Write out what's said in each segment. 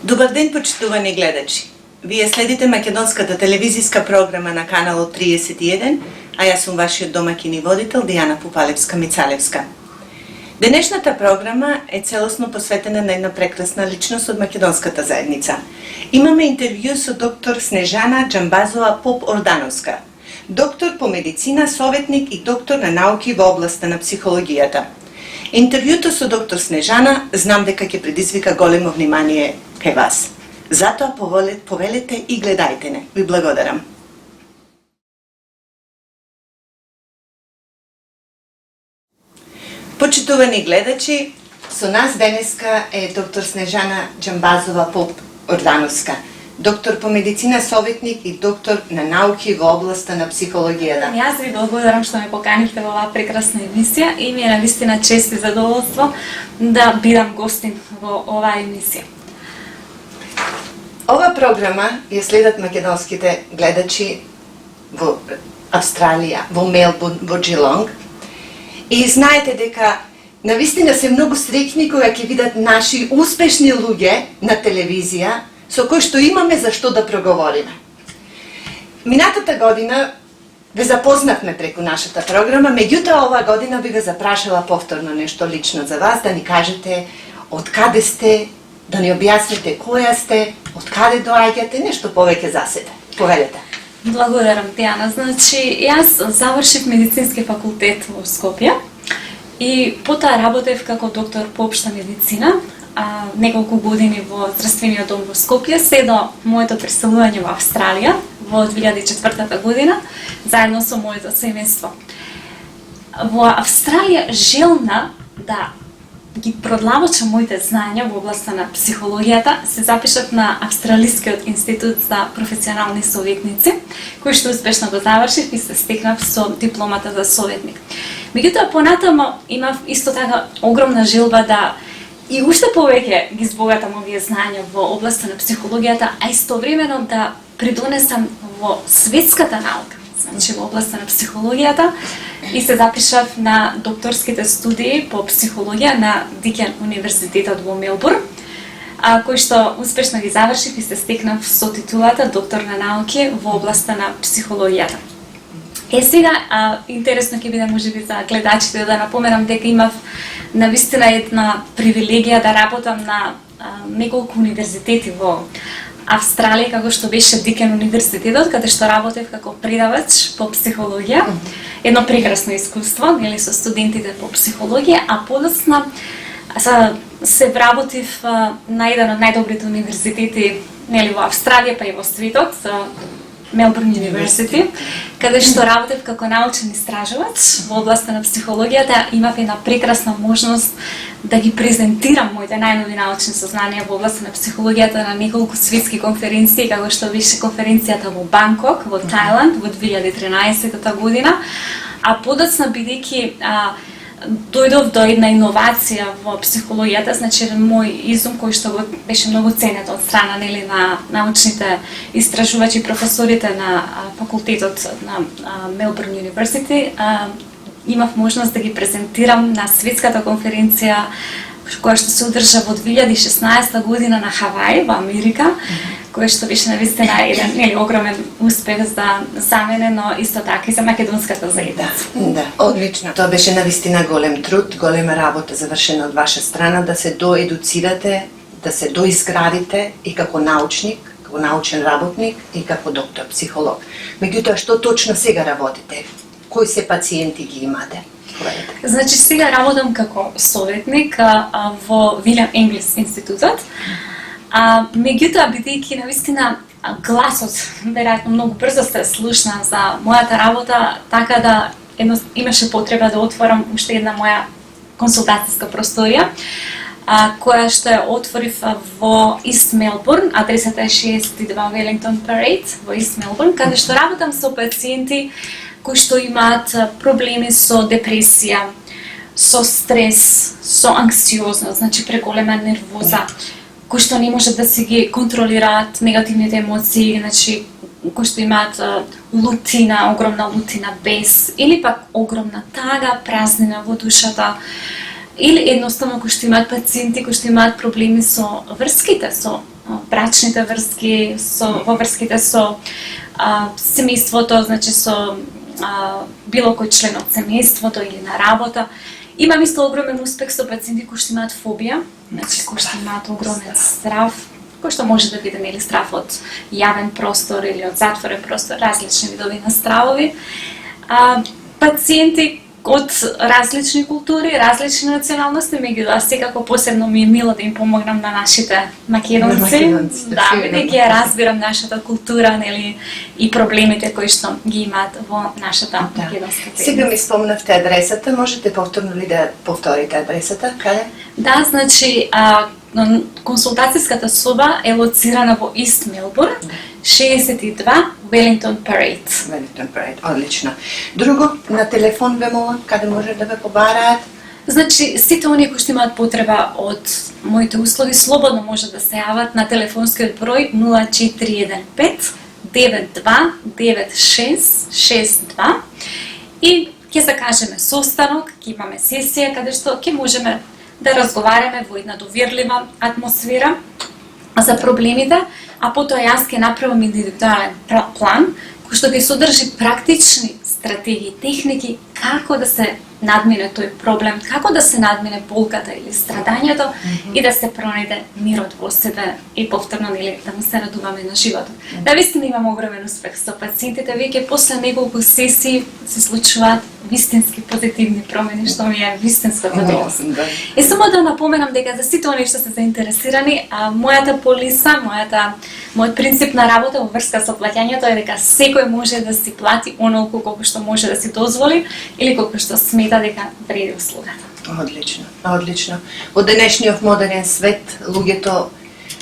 Добар ден, почитувани гледачи! Вие следите македонската телевизиска програма на каналот 31, а јас сум вашиот домаќин и водител Дијана Пупалевска-Мицалевска. Денешната програма е целосно посветена на една прекрасна личност од македонската заедница. Имаме интервју со доктор Снежана Џамбазова Поп-Ордановска, доктор по медицина, советник и доктор на науки во областа на психологијата. Интервјуто со доктор Снежана знам дека ќе предизвика големо внимание кај вас. Затоа повелете и гледајте не. Ви благодарам. Почитувани гледачи, со нас денеска е доктор Снежана Џамбазова Поп-Ордановска, доктор по медицина, советник и доктор на науки во областа на психологијата. Јас ви благодарам што ме поканихте во оваа прекрасна емисија и ми е навистина чест и задоволство да бидам гостин во оваа емисија. Ова програма ја следат македонските гледачи во Австралија, во Мелбурн, во Джилонг. И знаете дека навистина се многу среќни кога ќе видат наши успешни луѓе на телевизија со кои што имаме за што да проговориме. Минатата година ве запознавме преку нашата програма, меѓутоа оваа година би ве запрашала повторно нешто лично за вас, да ни кажете од каде сте, да ни објасните која сте, од каде доаѓате, нешто повеќе за себе. Повелете. Благодарам, Дијана. Значи, јас завршив медицински факултет во Скопје и потоа работев како доктор по општа медицина, неколку години во здравствениот дом во Скопје, се до моето преселување во Австралија во 2004 година, заедно со моето семејство. Во Австралија желна да ги продолжам моите знања во областа на психологијата, се запишав на Австралискиот институт за професионални советници, кој што успешно го завршив и се стекнав со дипломата за советник. Меѓутоа понатаму имав исто така огромна желба да и уште повеќе ги збогатам овие знања во областа на психологијата, а истовремено да придонесам во светската наука, значи во областа на психологијата, и се запишав на докторските студии по психологија на Дикен универзитетот во Мелбурн, кој што успешно ги завршив и се стекнав со титулата доктор на науки во областа на психологијата. Сега, интересно ќе биде можеби за гледачите да напоменам дека имав навистина една привилегија да работам на неколку универзитети во Австралија, како што беше Дикен универзитетот, каде што работев како предавач по психологија. Едно прекрасно искуство, нели, со студентите по психологија, а подоцна се вработив на еден од најдобрите универзитети, нели, во Австралија, па и во светот, Мелбурн University, каде што работев како научен истражувач во областа на психологијата. Имав една прекрасна можност да ги презентирам моите најнови научни сознанија во областа на психологијата на неколку светски конференции, како што беше конференцијата во Банкок, во Тајланд, во 2013 година, а подоцна бидејќи дојдов до една иновација во психологијата, значи еден мој изум кој што беше многу ценет од страна, нели, на научните истражувачи и професорите на факултетот на Мелбурн University, имав можност да ги презентирам на светската конференција која што се одржа во 2016 година на Хавај во Америка, кој што беше навистина еден, нели, огромен успех за мене, но исто така и за македонската заедница. Да, одлично. Тоа беше навистина голем труд, голема работа завршена од ваша страна, да се доедуцирате, да се доизградите и како научник, како научен работник и како доктор, психолог. Меѓутоа, што точно сега работите? Кои се пациенти ги имате? Значи, сега работам како советник во Вилјам Енглис институтот. Меѓутоа, бидејќи навистина гласот веројатно многу брзо се слушна за мојата работа, така да имаше потреба да отворам уште една моја консултацијска просторија, која што ја отворив во Ист Мелбурн, адресата е 62 Велингтон Парейд во Ист Мелбурн, каде што работам со пациенти кои што имаат проблеми со депресија, со стрес, со анксиозност, значи преголема нервоза, кои што не можат да си ги контролираат негативните емоции, значи кои што имаат лутина, огромна лутина, бес, или пак огромна тага, празнина во душата, или едноставно кои што имаат пациенти кои што имаат проблеми со врските, со брачните врски, во врските со семејството, значи со било кој член од семејството или на работа. Имам исто огромен успех со пациенти кои што имаат фобија, значи кои што имаат огромен страв, кој што може да биде нели страв од јавен простор или од затворен простор, различни видови на стравови. Пациенти од различни култури, различни националности, меѓутоа секако посебно ми е мило да им помогнам на нашите македонци, да, бидејќи ја разбирам нашата култура, нели, и проблемите кои што ги имаат во нашата македонска заедница. Сега ми спомнавте адресата, можете повторно ли да повторите адресата? Каде? Да, значи, консултацијската соба е лоцирана во Ист Мелбурн, 62 Wellington Parade. Wellington Parade, одлично. Друго, на телефон ве молам, каде може да ве побараат? Значи, сите оние кои што имаат потреба од моите услуги, слободно може да се јават на телефонскиот број 0415 929662 и ќе закажеме состанок, ќе имаме сесија каде што ќе можеме да разговараме во една довирлива атмосфера за проблемите, а потоа јас ќе направам индивидуален план кој што ќе содржи практични стратегии, техники како да се надмине тој проблем, како да се надмине болката или страдањето и да се пронајде мирот во себе и повторно нели да му се радуваме на животот. Да, вистина имам огромен успех со пациентите, веќе после неколку сесии се случуваат вистински позитивни промени, што ми е вистинско задоволство. И само да напоменам дека за сите оние што се заинтересирани, мојата полиса, мојот принцип на работа во врска со плаќањето е дека секој може да си плати онолку колку што може да си дозволи или колку што смета дека вреди услугата. Одлично, одлично. Во денешниот модерен свет луѓето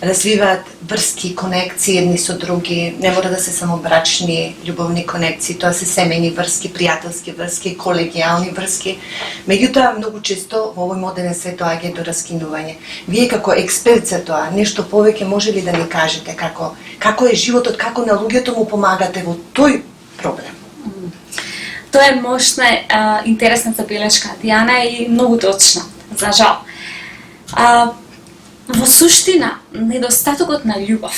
развиваат врски, конекции едни со други, не мора да се само брачни, љубовни конекции, тоа се семејни врски, пријателски врски, колегијални врски. Меѓутоа, многу често во овој модерен свет доаѓа до раскинување. Вие како експерт за тоа, нешто повеќе може ли да ни кажете како е животот, како на луѓето му помагате во тој проблем? Тоа е мощна, интересна забелешка, Дијана, и многу точна, за жал. Во суштина, недостатокот на љубов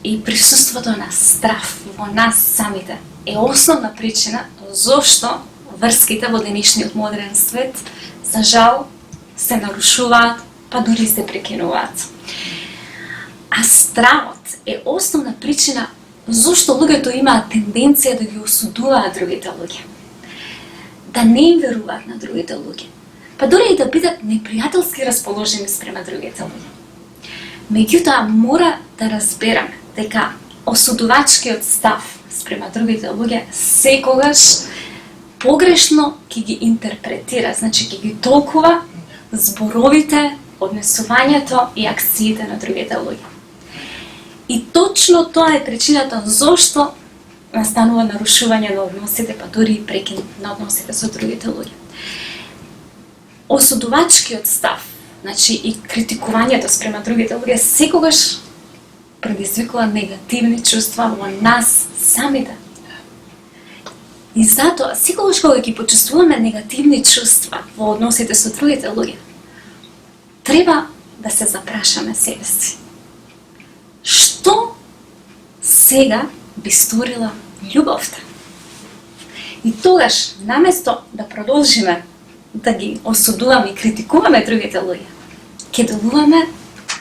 и присуството на страв во нас самите е основна причина зошто врските во денешниот модерен свет, за жал, се нарушуваат, па дури се прекинуваат. А стравот е основна причина зошто луѓето имаат тенденција да ги осудуваат другите луѓе, да не им веруваат на другите луѓе, па дури и да бидат непријателски расположени спрема другите луѓе. Меѓутоа, мора да разбераме дека осудувачкиот став спрема другите луѓе секогаш погрешно ќе ги интерпретира, значи ќе ги толкува зборовите, однесувањето и акциите на другите луѓе. И точно тоа е причината зошто настанува нарушување на односите, па дури и прекин на односите со другите луѓе. Осудувачкиот став, значи и критикувањето спрема другите луѓе секогаш предизвикува негативни чувства во нас самите. И затоа, секогаш кога ги почувствуваме негативни чувства во односите со другите луѓе, треба да се запрашаме себе си. Што сега би сторила љубовта? И тогаш, наместо да продолжиме да ги осудуваме и критикуваме другите луѓе, ќе делуваме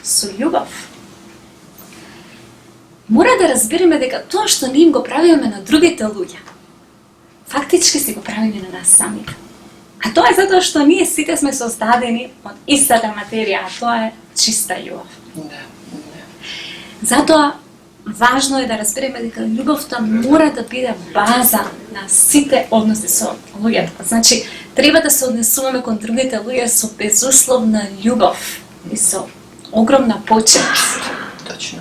со љубов. Мора да разбереме дека тоа што ние им го правиме на другите луѓе, фактички си го правиме на нас самите. А тоа е затоа што ние сите сме создадени од истата материја, а тоа е чиста љубов. Затоа, важно е да разбереме дека љубовта мора да биде база на сите односи со луѓето. Значи, треба да се однесуваме кон другите луѓе со безусловна љубов и со огромна почит. Точно.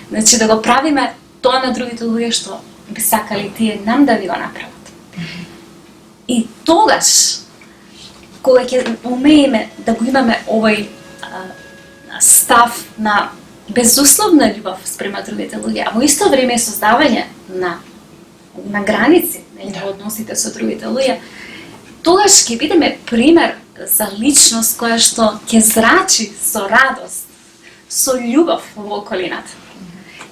Значи, да го правиме тоа на другите луѓе што би сакали тие нам да ви го направат. И тогаш, кога ќе умееме да го имаме овој став на безусловна љубов спрема другите луѓе, а во исто време е создавање на граници во односите со другите луѓе, тогаш ќе бидеме пример за личност која што ќе зрачи со радост, со љубов во околината.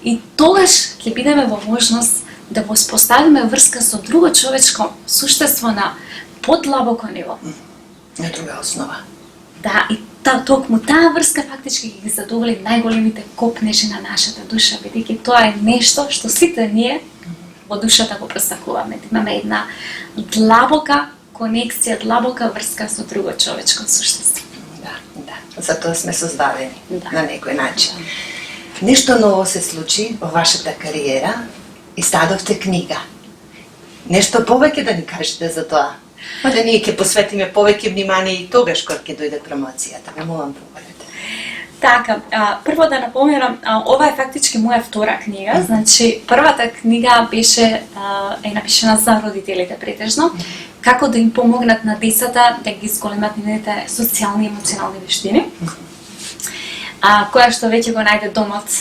И тогаш ќе бидеме во можност да воспоставиме врска со друго човечко суштество на подлабоко ниво. На друга основа. Да, и токму таа врска фактички ги задоволи најголемите копнежи на нашата душа, бидејќи тоа е нешто што сите ние во душата го пресакуваме. Имаме една длабока конекција, длабока врска со друго човечко суштество. Да. Затоа сме создадени на некој начин. Нешто ново се случи во вашата кариера и стадовте книга. Нешто повеќе да ни кажете за тоа? Па да ние ќе посветиме повеќе внимание и тогаш кога ќе дојде промоцијата. Ве молам, проговорете. Така, прво да напоменам, ова е фактички моја втора книга. Значи, првата книга беше напишана за родителите претежно, како да им помогнат на децата да ги зголемат нивните социјални и емоционални вештини. Која што веќе го најде домот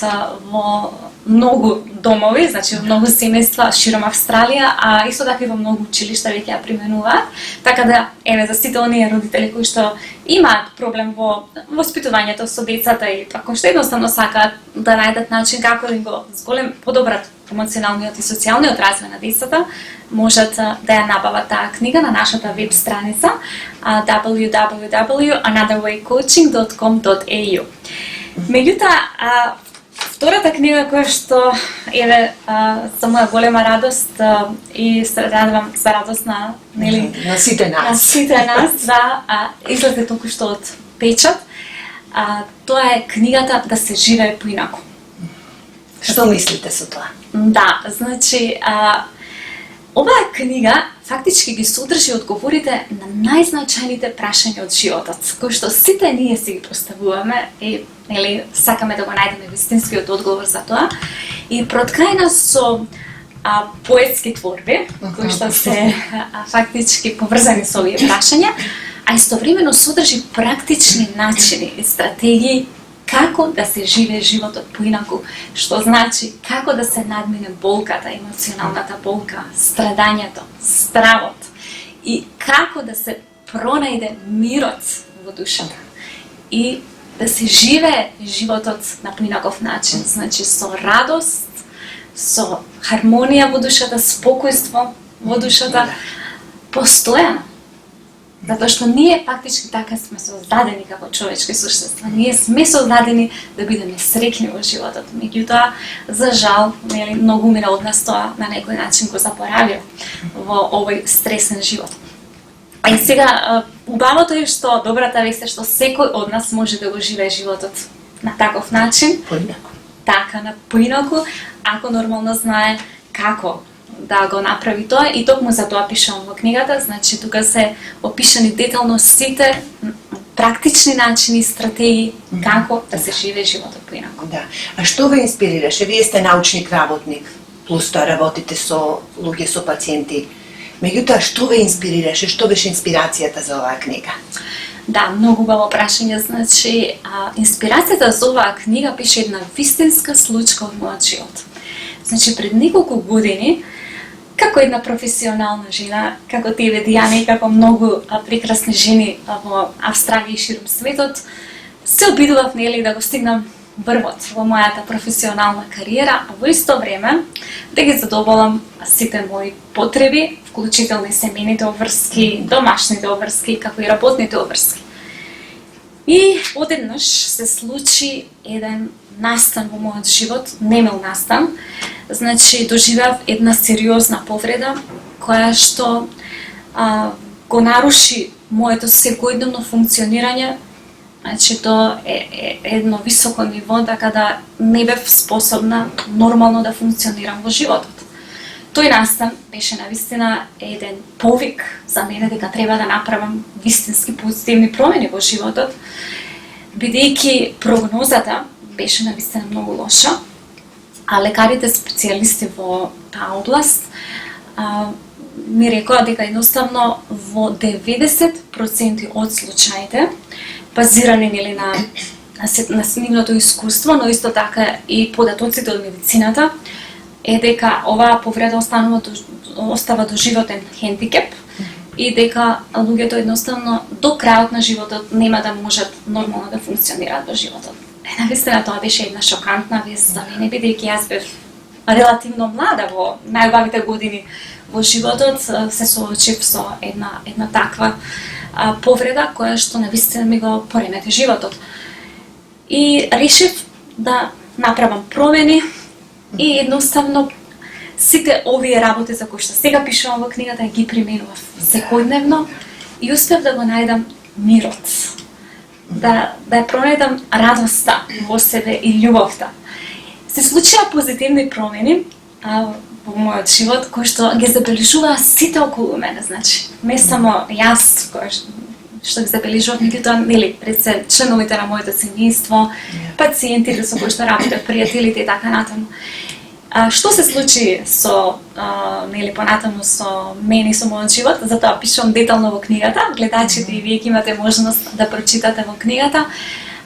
во многу домови, значи во многу семејства широм Австралија, а исто така и во многу училишта веќе ја применуваат. Така да, за сите оние родители кои што имаат проблем во воспитувањето со децата и кои што едноставно сакаат да најдат начин како да го подобрат емоционалниот и социјалниот развој на децата, можат да ја набават таа книга на нашата веб страница www.anotherwaycoaching.com.au. Меѓутоа, втората книга која што за моја голема радост и се радувам за радост на сите нас. На сите нас, излезе токму од печат. Тоа е книгата Да се живее поинаку. Што мислите со тоа? Да, значи оваа книга фактички ги содржи одговорите на најзначајните прашања од животот, кои што сите ние си ги поставуваме и сакаме да го најдеме вистинскиот одговор за тоа. И проткајна со поетски творби, кои што се фактички поврзани со овие прашања, а истовремено содржи практични начини и стратегии како да се живее животот поинаку, што значи како да се надмине болката, емоционалната болка, страдањето, стравот и како да се пронајде мирот во душата и да се живее животот на поинаков начин, значи со радост, со хармонија во душата, спокојство во душата, постојано. Затоа што ние фактички така сме создадени како човечки суштества. Ние сме создадени да бидеме среќни во животот. Меѓутоа, за жал, многу мина од нас тоа на некој начин го запоравија во овој стресен живот. И сега, убавото е што добрата вест е што секој од нас може да го живее животот на таков начин. Поинаку. Така, на поинаку, ако нормално знае како да го направи тоа, и токму за тоа пишам во книгата. Значи тука се опишани детално сите практични начини и стратегии како да се живее животот поинаку. Да. А што ве инспирираше? Вие сте научник, работник, плюс тоа работите со луѓе, со пациенти. Меѓутоа, што ве инспирираше? Што беше инспирацијата за оваа книга? Да, многу убаво прашање. Значи, инспирацијата за оваа книга беше една вистинска случка од мојот живот. Значи, пред неколку години, како една професионална жена, како тебе, Дијана, и како многу прекрасни жени во Австралија и широм светот, се обидував да го стигнам врвот во мојата професионална кариера, а во исто време да ги задоволам сите мои потреби, вклучително и семејните обврски, домашните обврски, како и работните обврски. И одеднаш се случи еден настан во мојот живот, немил настан. Значи, доживеав една сериозна повреда, која што го наруши моето секојдневно функционирање, значи до едно високо ниво, така да не бев способна нормално да функционирам во животот. Тој настан беше навистина еден повик за мене дека треба да направам вистински позитивни промени во животот, бидејќи прогнозата беше навистина многу лоша, а лекарите специјалисти во таа област ми рекоа дека едноставно во 90% од случаите, базирани на нивното искуство, но исто така и податоците од медицината, е дека оваа повреда остава доживотен хендикеп и дека луѓето едноставно до крајот на животот нема да можат нормално да функционираат во животот. навистина тоа беше една шокантна вест за мене, бидејќи јас бев релативно млада во најубавите години во животот, се соочив со една таква повреда која што навистина ми го поремети животот. И решив да направам промени и едноставно сите овие работи за кои што сега пишувам во книгата ги применував секојдневно и успев да го најдам мирот. Да ја пронајдам радоста во себе и љубовта. Се случија позитивни промени во мојот живот кои што ги забележуваа сите околу мене, значи не само јас кој што ги забележував, меѓутоа нели пред се членовите на моето семејство, пациентите со кои што работев, пријателите и така натаму. Што се случи со нели понатаму со мене и со мојот живот, затоа пишувам детално во книгата, гледачите и вие ќе имате можност да прочитате во книгата.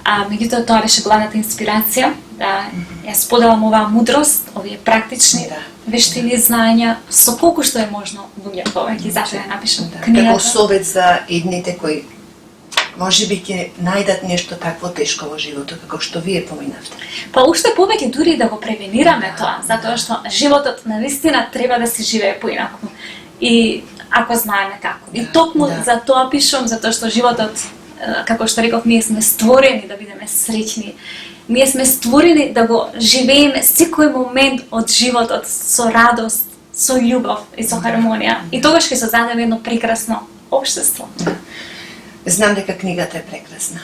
Меѓутоа тоа беше главната инспирација да ја споделам оваа мудрост, овие практични вештини и знаења со колку што е можно луѓе повеќе, затоа ја напишам книгата. Како совет за едните кои можеби ќе најдат нешто такво тешко во животот, како што вие поминавте. Па уште повеќе дури да го превенираме тоа, затоа што животот навистина треба да се живее поинаку. И ако знаеме како. И токму за тоа пишувам, затоа што животот, како што реков, ние сме створени да бидеме среќни. Ние сме створени да го живееме секој момент од животот со радост, со љубов и со хармонија. И тогаш ќе создадеме едно прекрасно општество. Знам дека книгата е прекрасна.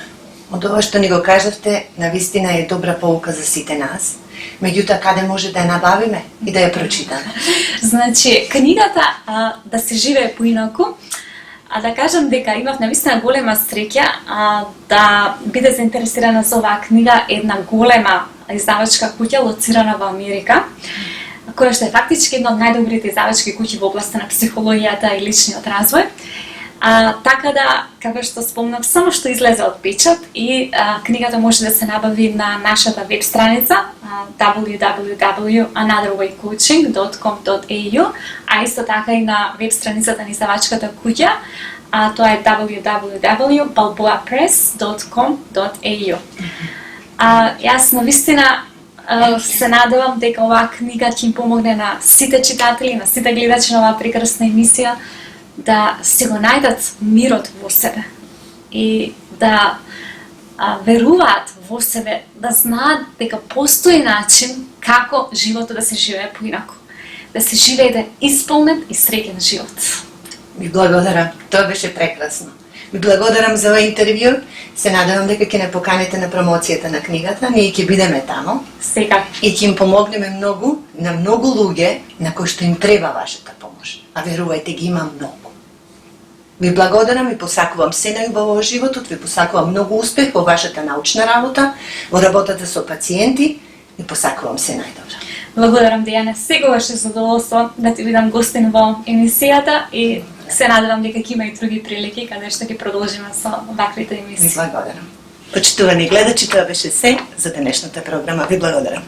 Од ова што ни го кажавте, навистина е добра поука за сите нас. Меѓутоа, каде може да ја набавиме и да ја прочитаме? Значи, книгата да се живее поинаку, да кажам дека имав навистина голема среќа да биде заинтересирана за оваа книга една голема издавачка куќа лоцирана во Америка, која што е фактички една од најдобрите издавачки куќи во областа на психологијата и личниот развој. Така да, како што спомнав, само што излезе од печат и книгата може да се набави на нашата веб страница www.anotherwaycoaching.com.au, а исто така и на веб страницата на издавачката куќа, тоа е www.balboapress.com.au. Јас навистина се надевам дека оваа книга ќе им помогне на сите читатели, на сите гледачи на оваа прекрасна емисија да се го најдат мирот во себе и да веруваат во себе, да знаат дека постои начин како животот да се живее поинаку, да се живее еден исполнет и среќен живот. Ви благодарам, тоа беше прекрасно. Ви благодарам за овој интервју. Се надевам дека ќе не поканите на промоцијата на книгата, ние ќе бидеме таму. Сега. И ќе им помогнеме многу на многу луѓе на кои што им треба вашата помош. А верувајте, ги има многу. Ви благодарам и посакувам се најубаво во животот, ви посакувам многу успех во вашата научна работа, во работата со пациенти и посакувам се најдобро. Благодарам, Дијана, секогаш е задоволство да ти бидам гостин во емисијата и се надевам дека ќе има и други прилики каде што ќе продолжиме со ваквите емисии. Ви благодарам. Почитувани гледачи, тоа беше се за денешната програма. Ви благодарам.